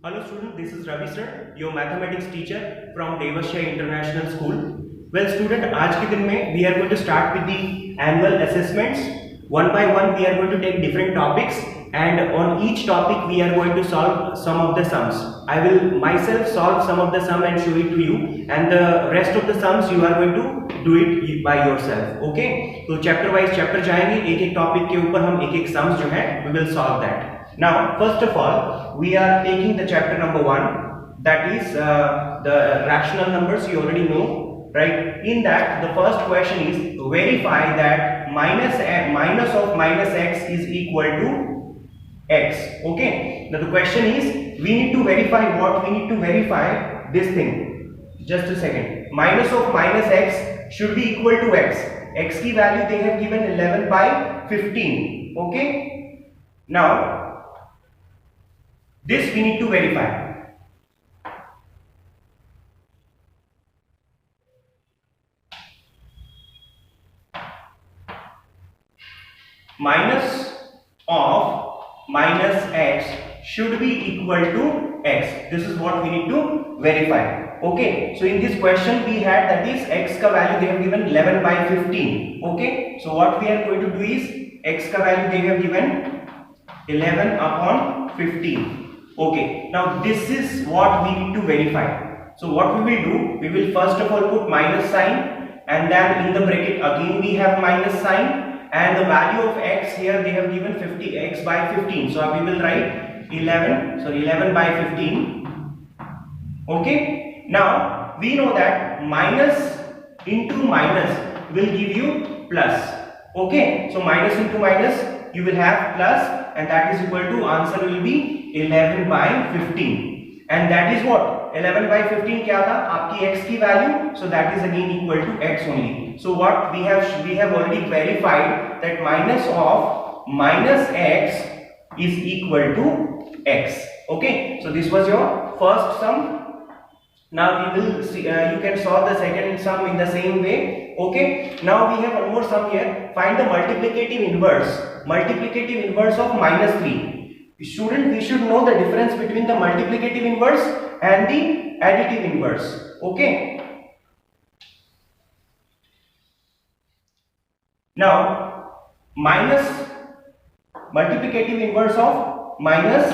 Hello student, this is Ravi sir, your mathematics teacher from Devashya International School. Well student, आज के दिन में we are going to start with the annual assessments. One by one we are going to take different topics and on each topic we are going to solve some of the sums. I will myself solve some of the sum and show it to you, and the rest of the sums you are going to do it by yourself. Okay? तो chapter wise chapter जाएंगे, एक एक topic के ऊपर हम एक एक sums जो है we will solve that. Now, first of all, we are taking the chapter number 1, that is the rational numbers. You already know, right? In that, the first question is verify that minus of minus x is equal to x. Okay. Now the question is, we need to verify what? We need to verify this thing. Just a second. Minus of minus x should be equal to x. X की value they have given 11 by 15. Okay. Now this we need to verify. Minus of minus x should be equal to x. This is what we need to verify. Okay. So in this question we had that is x का value they have given 11 by 15. Okay. So what we are going to do is x का value they have given 11 upon 15. Okay, now this is what we need to verify. So what we will do, we will first of all put minus sign, and then in the bracket again we have minus sign, and the value of x here they have given 50x by 15. So we will write 11 by 15. Okay, now we know that minus into minus will give you plus. Okay, so minus into minus you will have plus, and that is equal to answer will be 11 by 15, and that is what 11 by 15 क्या था आपकी x की value, so that is again equal to x only. So what we have already verified that minus of minus x is equal to x. Okay, so this was your first sum. Now we will see, you can solve the second sum in the same way. Okay, now we have one more sum here. Find the multiplicative inverse of minus 3. Student, we should know the difference between the multiplicative inverse and the additive inverse. Okay. Now, multiplicative inverse of minus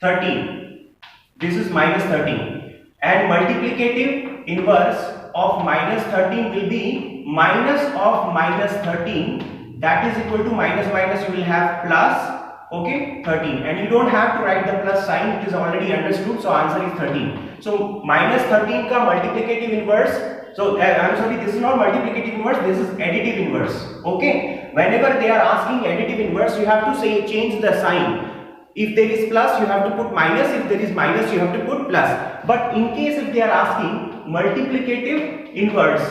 13. This is minus 13. And multiplicative inverse of minus 13 will be minus of minus 13. That is equal to minus you will have plus. Okay, 13, and you don't have to write the plus sign, it is already understood, so answer is 13. So minus 13 का multiplicative inverse, so I'm sorry, this is not multiplicative inverse, this is additive inverse. Okay, whenever they are asking additive inverse, you have to say change the sign. If there is plus, you have to put minus. If there is minus, you have to put plus. But in case if they are asking multiplicative inverse,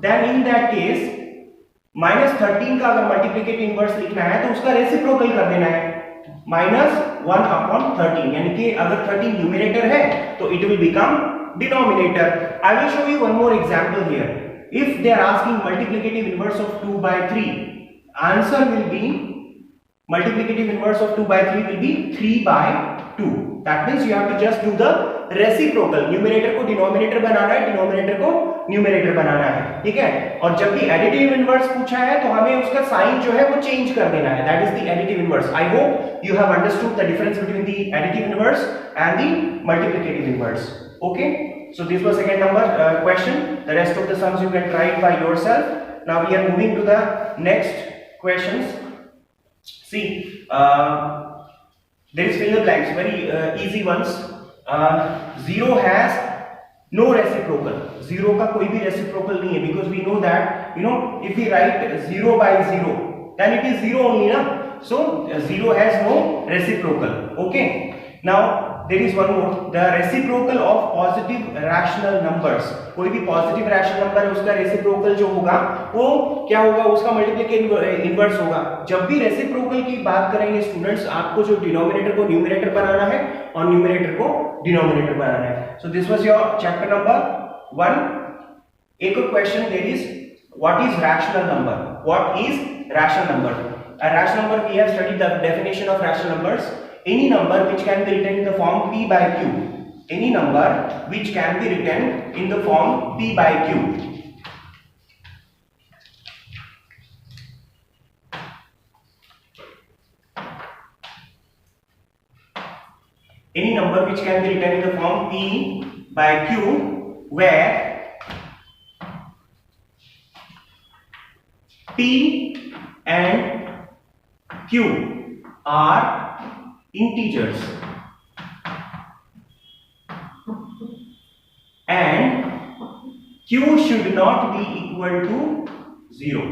then in that case minus 13 का अगर multiplicative inverse लिखना है तो उसका reciprocal कर देना है minus 1 upon 13, यानी कि अगर 13 न्यूमरेटर है तो it will become denominator. I will show you one more example here. If they are asking multiplicative inverse of 2 by 3, answer will be multiplicative inverse of 2 by 3 will be 3 by 2. That means you have to just do the reciprocal. Numerator को denominator बनाना है, denominator को numerator बनाना है, ठीक है. और जब भी additive inverse पूछा है तो हमें उसका साइन जो है वो चेंज कर देना है. That is the additive inverse. I hope you have understood the difference between the additive inverse and the multiplicative inverse. Okay, so this was second number question. The rest of the sums you can try it by yourself. Now we are moving to the next questions. See, there is fill in the blanks, very easy ones. 0 has no reciprocal. 0 का कोई भी reciprocal नहीं है, because we know that, you know, if we write 0 by 0, then it is 0 only, na? So 0 has no reciprocal. Okay. Now there is one more, the reciprocal of positive rational numbers. कोई भी positive rational number है उसका reciprocal जो होगा वो क्या होगा, उसका multiplicative inverse होगा. जब भी reciprocal की बात करेंगे स्टूडेंट्स, आपको जो denominator को numerator बनाना है और numerator को denominator बनाना है. So this was your chapter number 1. एक और question there is, what is rational number? What is rational number? A rational number, we have studied the definition of rational numbers. any number which can be written in the form p by q, any number which can be written in the form p by q. Any number which can be written in the form p by q where p and q are integers and q should not be equal to 0.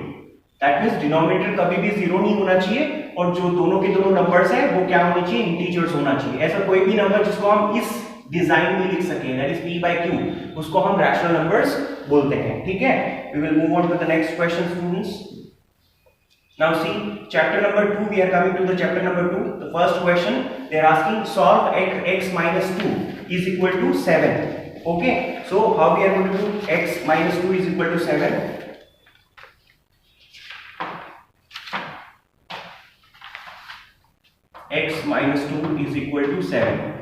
That means denominator कभी भी 0 नहीं होना चाहिए और जो दोनों के दोनों नंबर्स है वो क्या होने चाहिए, इंटीजर्स होना चाहिए. ऐसा कोई भी नंबर जिसको हम इस डिजाइन में लिख सके, that is p by q, उसको हम रैशनल नंबर्स बोलते हैं. ठीक है, we will move on to the next question students. Now see chapter number 2, we are coming to the chapter number 2. The first question they are asking, solve x minus 2 is equal to 7. Okay, so how we are going to do x minus 2 is equal to 7? X minus 2 is equal to 7.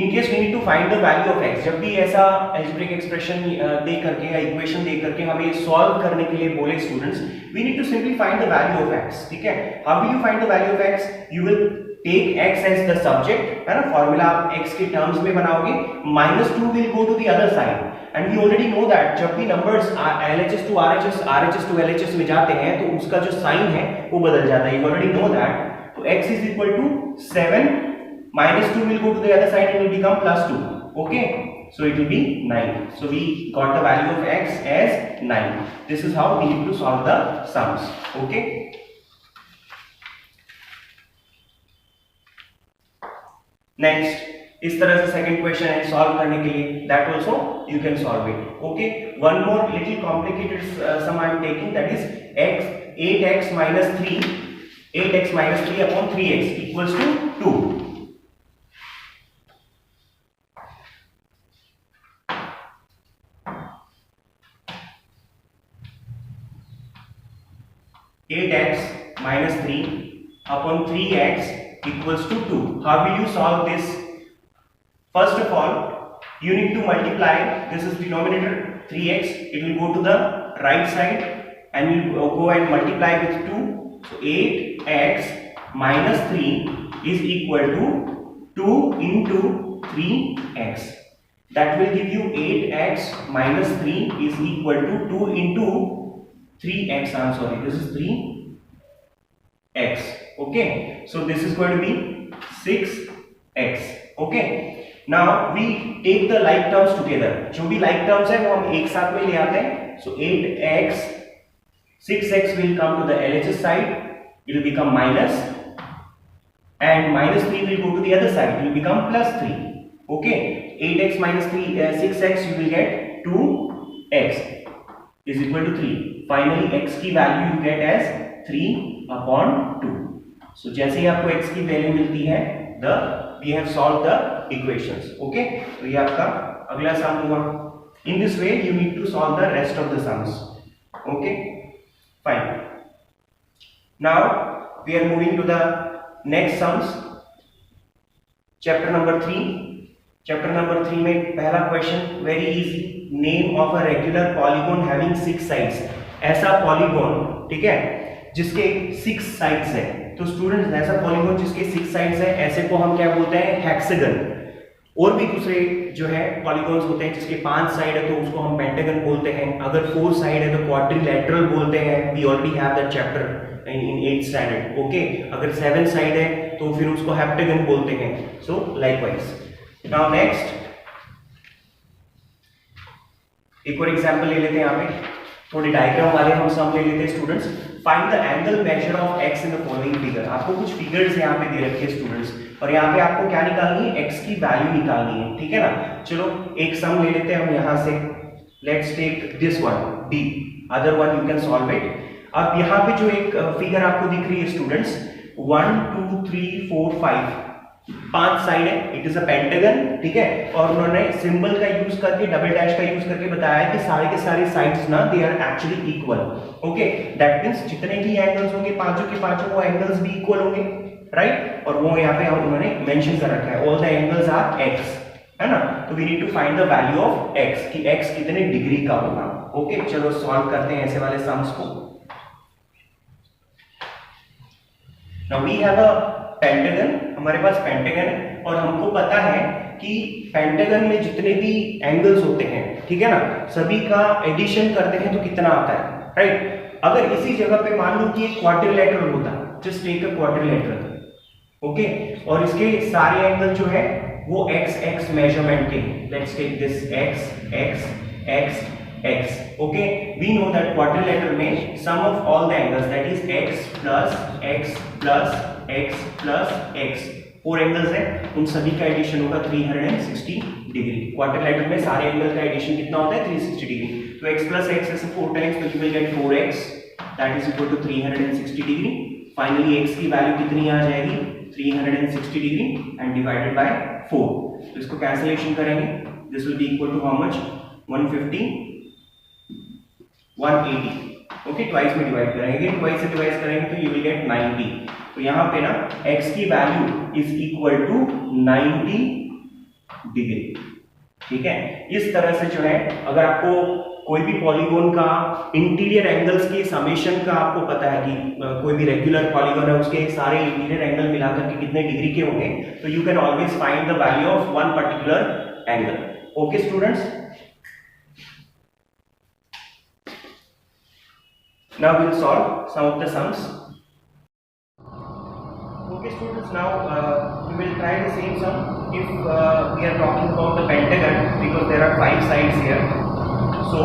In case we need to find the value of x, जब भी ऐसा algebraic expression दे करके या equation दे करके हमें solve करने के लिए बोले students, we need to simply find the value of x. ठीक है, how will you find the value of x? You will take x as the subject, है ना, फॉर्मूला आप x के टर्म्स में बनाओगे, -2 will go to the other side and we already know that जब भी numbers LHS to RHS, RHS to LHS में जाते हैं तो उसका जो साइन है वो बदल जाता है. You already know that. So x is equal to 7, -2 will go to the other side and it will become +2. Okay, so it will be 9. So we got the value of x as 9. This is how we need to solve the sums. Okay, next इस तरह से second question है solve करने के लिए, that also you can solve it. Okay, one more little complicated sum I am taking, that is x 8x minus 3, 8x minus 3 upon 3x equals to 2. (8x minus 3 upon 3x equals to 2). How will you solve this? First of all, you need to multiply. This is denominator 3x. It will go to the right side and you will go and multiply with 2. So 8x minus 3 is equal to 2 into 3x. That will give you 8x minus 3 is equal to 2 into 3x. I'm sorry, this is 3x. Okay, so this is going to be 6x. Okay, now we take the like terms together. जो भी like terms है वो हम एक साथ में ले आते हैं. So 8x, 6x will come to the LHS side. It will become minus, and minus 3 will go to the other side. It will become plus 3. Okay, 8x minus 3, 6x, you will get 2x is equal to 3. Finally, x की value you get as 3 upon 2. So जैसे ही आपको x की value मिलती है, we have solved the equations. Okay, तो ये आपका अगला सम हुआ. In this way, you need to solve the rest of the sums. Okay, fine. Now we are moving to the next sums. Chapter number 3. Chapter number 3 में पहला question very easy. Name of a regular polygon having 6 sides. ऐसा polygon, ठीक है, जिसके 6 sides है. तो students ऐसा polygon जिसके 6 साइड्स है, ऐसे को हम क्या बोलते हैं, हेक्सागन. और भी दूसरे जो है पॉलीगॉन्स होते हैं जिसके 5 साइड है तो उसको हम पेंटागन बोलते हैं. अगर 4 साइड है तो क्वाड्रिलैटरल बोलते हैं. We already have that chapter in 8th standard. Okay, अगर 7 साइड है तो फिर उसको हेप्टागन बोलते हैं. सो लाइकवाइज. नाउ नेक्स्ट एक और एग्जांपल ले लेते हैं. यहाँ पे थोड़े डायग्राम वाले हम सम ले लेते हैं students. Find the angle measure of x in the following figure. आपको कुछ फिगर्स यहाँ पे दे रखे हैं स्टूडेंट्स और यहाँ पे आपको क्या निकालनी है, x की वैल्यू निकालनी है. ठीक है ना, चलो एक सम ले लेते हैं हम यहाँ से. Let's take this one b, other one you can solve it. अब यहाँ पे जो एक फिगर आपको दिख रही है स्टूडेंट्स, 1 2 3 4 5 साइड है. It is a pentagon. ठीक है, और उन्होंने सिंबल का यूज करके, डबल डैश का यूज करके बताया कि सारे के सारे साइड्स ना they are actually equal. Okay, that means जितने भी एंगल्स होंगे पांचों के पांचों वो एंगल्स भी इक्वल होंगे. राइट, और वो यहाँ पे हम उन्होंने मेंशन कर रखा है, all the angles are x, है ना। तो we need to find the value of x कि x कितने डिग्री का होगा। ओके, चलो सॉल्व करते हैं ऐसे वाले सम्स को। Now we have a pentagon, हमारे पास पेंटागन है और हमको पता है कि पेंटागन में जितने भी एंगल्स होते हैं, ठीक है ना, सभी का एडिशन करते हैं तो कितना आता है, राइट। अगर इसी जगह पे मान लो कि एक क्वाड्रिलेटरल होता, just take a quadrilateral, okay, और इसके सारे एंगल जो है वो x x मेजरमेंट के, let's take this x x x x, okay. We know that quadrilateral में sum of all the angles that is x plus x plus x plus x, 4 angles है, उन सभी का addition होगा 360 degree. Quadrilateral में सारे angle का addition कितना होता है, 360 डिग्री। तो x plus x is 4 times, so you will get 4x that is equal to 360 degree. Finally x की वैल्यू कितनी आ जाएगी, 360 डिग्री एंड डिवाइडेड बाय 4। तो इसको कैंसिलेशन करेंगे, this will be equal to how much, 150 180, okay, twice में divide करेंगे, twice से divide करेंगे तो यू विल गेट 90। तो यहाँ पे ना x की value is equal to 90 degree, ठीक है। इस तरह से जो है, अगर आपको कोई भी पॉलीगॉन का इंटीरियर एंगल्स की समेशन का आपको पता है कि कोई भी रेगुलर पॉलीगॉन है उसके सारे इंटीरियर एंगल मिलाकर के कितने डिग्री के होंगे, तो you can always find the value of one particular angle. Okay students, now we will solve some of the sums. Okay students, now we will try the same sum if we are talking about the pentagon, because there are 5 sides here. So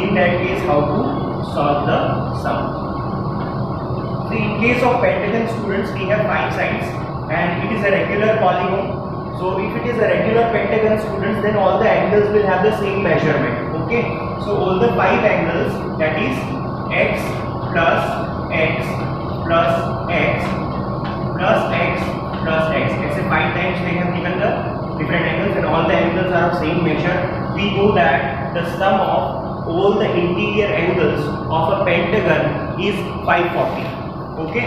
in that case, how to solve the sum? So in case of pentagon students, we have 5 sides and it is a regular polygon. So if it is a regular pentagon students, then all the angles will have the same measurement. Okay, so all the 5 angles, that is x plus x plus x plus x plus x, ऐसे 5 times they have given the different angles and all the angles are of same measure. We know that the sum of all the interior angles of a pentagon is 540. Okay,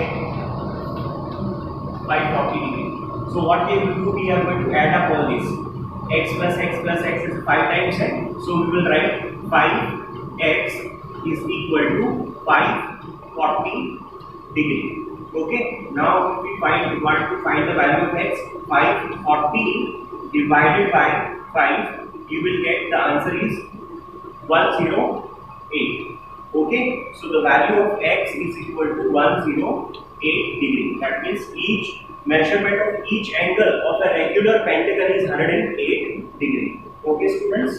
540 degree. So what we will do, we are going to add up all this. X plus x is 5 times है, so we will write 5x is equal to 540 degree. Okay, now if we want to find the value of x, 540 divided by 5, you will get the answer is 108. Okay, so the value of x is equal to 108 degree. That means each measurement of each angle of a regular pentagon is 108 degree. Okay students,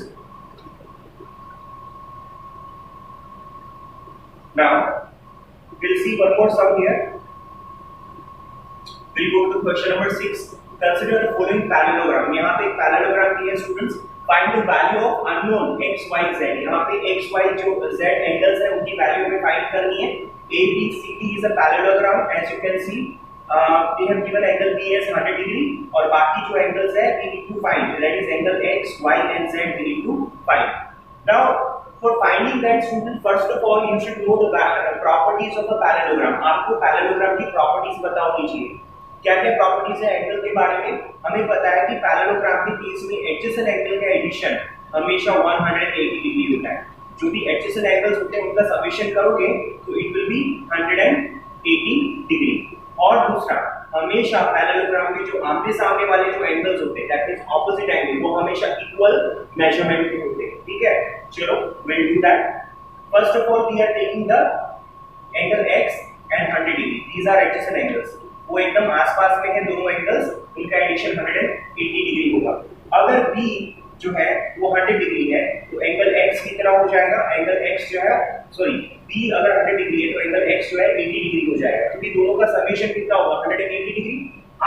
now we'll see one more sum here. We'll go to question number 6. Consider the following parallelogram. यहाँ पे एक parallelogram दिया है students. Find the value of unknown x, y, z. यहाँ पे x, y जो z angles है उनकी value हमें find करनी है. A, B, C, D is a parallelogram. As you can see, they have given angle B as 100 degree और बाकी जो angles है we need to find. That is angle x, y, and z we need to find. Now for finding that student, first of all you should know the properties of a parallelogram. आपको parallelogram की properties पता होनी चाहिए. क्या क्या properties है angle के बारे में? हमें पता है कि पैरेललोग्राम के केस में एडजेसेंट एंगल का एडिशन हमेशा 180 डिग्री होता है। जो भी एडजेसेंट एंगल्स होते हैं उनका समेशन करोगे तो इट विल बी 180 डिग्री। और दूसरा, हमेशा पैरेललोग्राम के जो आमने सामने वाले जो एंगल्स होते हैं दैट मींस ऑपोजिट एंगल, वो हमेशा इक्वल मेजरमेंट के होते हैं। ठीक है, चलो will do that. First of all we are taking the angle x and 100 degree, these are adjacent angles, वो एकदम आसपास में है दोनों एंगल्स, उनका एडिशन 180 डिग्री होगा। अगर B जो है वो 100 डिग्री है तो एंगल x कितना हो जाएगा? एंगल x जो है B अगर 100 डिग्री है तो एंगल x जो है 80 डिग्री हो जाएगा, क्योंकि दोनों का समेशन कितना होगा? 180 डिग्री।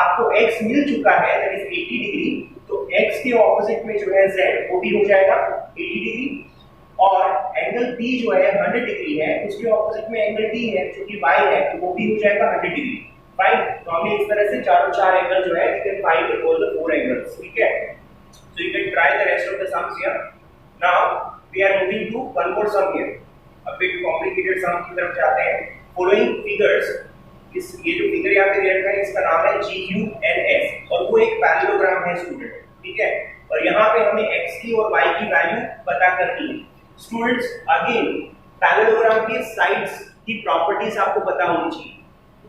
आपको x मिल चुका है दैट इज 80 डिग्री, तो x के ऑपोजिट में जो है z वो भी हो जाएगा 80 डिग्री, और एंगल B जो है 100 डिग्री है उसके ऑपोजिट में एंगल D है जो कि y है, तो वो भी हो जाएगा 100 डिग्री। फाइन, तो हमने इस तरह से चारों चार एंगल जो है we can find all the 4 angles. ठीक है, so you can try the rest of the sums here. Now we are moving to one more sum here, a bit complicated sum की तरफ जाते हैं। फॉलोइंग फिगर्स इस ये जो figure यहाँ पे दे रखा है इसका नाम है GUNS और वो एक पैरेललोग्राम है स्टूडेंट, ठीक है। और यहाँ पे हमें x की और y की वैल्यू पता करनी है स्टूडेंट्स। अगेन पैरेललोग्राम के साइड्स की प्रॉपर्टीज आपको पता होनी चाहिए।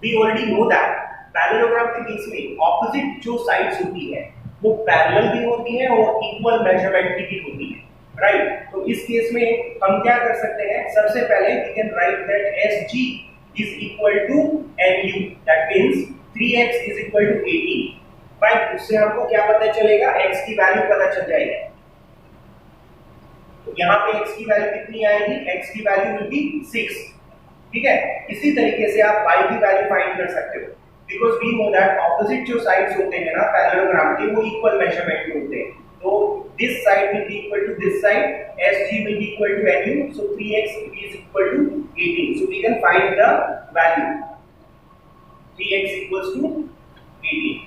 We already know that parallelogram के केस में ऑपोजिट जो साइड्स होती है वो पैरेलल भी होती है और इक्वल मेजरमेंट की भी होती है, राइट। तो इस केस में हम क्या कर सकते हैं, सबसे पहले we can write that SG is equal to NU, that means 3x is equal to 18, right. उससे हमको क्या पता चलेगा, x की वैल्यू पता चल जाएगी। तो यहाँ पे x की वैल्यू कितनी आएगी, x की वैल्यू विल बी 6, ठीक है। इसी तरीके से आप y की वैल्यू फाइंड कर सकते हो, because we know that opposite जो साइड्स होते हैं ना पैरेललोग्राम के वो इक्वल मेजरमेंट के होते हैं। तो this side will be equal to this side, SG will be equal to NU, so 3x is equal to 18. So we can find the value. 3x equals to 18.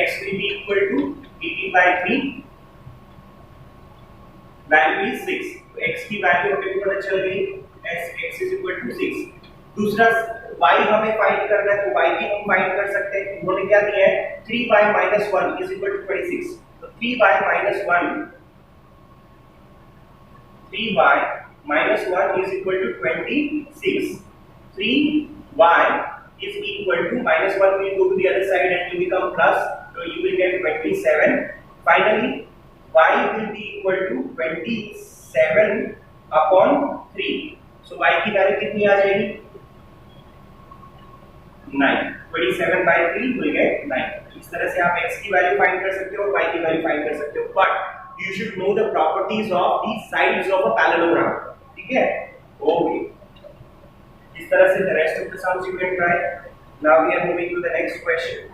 X will be equal to 18 by 3. Value is 6. तो x की value हमें पता चल गई, x is equal to 6. दूसरा y हमें find करना है, तो y भी हम फाइंड कर सकते हैं। उन्होंने क्या दिया है, 3y minus 1 is equal to 26. तो 3y minus 1 is equal to 26. 3y is equal to minus 1 will go to the other side and will become plus, so you will get 27. Finally y will be equal to 27 upon 3. So y की value कितनी आ जाएगी, 9. 27 by 3 will get 9. इस तरह से आप x की value find कर सकते हो और y की वैल्यू फाइंड कर सकते हो, but you should know the properties of the sides of a parallelogram, ठीक है। ओके, इस तरह से the rest of the sums you can try. Now we are moving to the next question.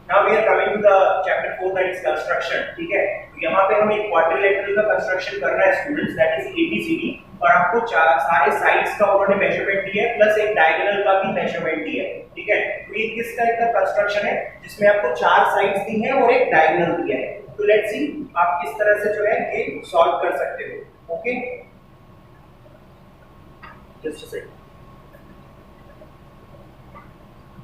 Now we are coming to the chapter 4, that is construction, ठीक है। तो यहाँ पे हम एक क्वाड्रिलेटरल का कंस्ट्रक्शन करना है स्टूडेंट्स, दैट इज ABCD, और आपको सारे साइड्स का उन्होंने मेजरमेंट दिया है प्लस एक डायगोनल का भी मेजरमेंट दिया है, ठीक है। तो ये किस टाइप का कंस्ट्रक्शन है जिसमें आपको 4 साइड्स दी हैं और एक डायगोनल दिया है। तो लेट्स सी आप किस तरह से जो है ये सॉल्व कर सकते हो। Okay, just a second.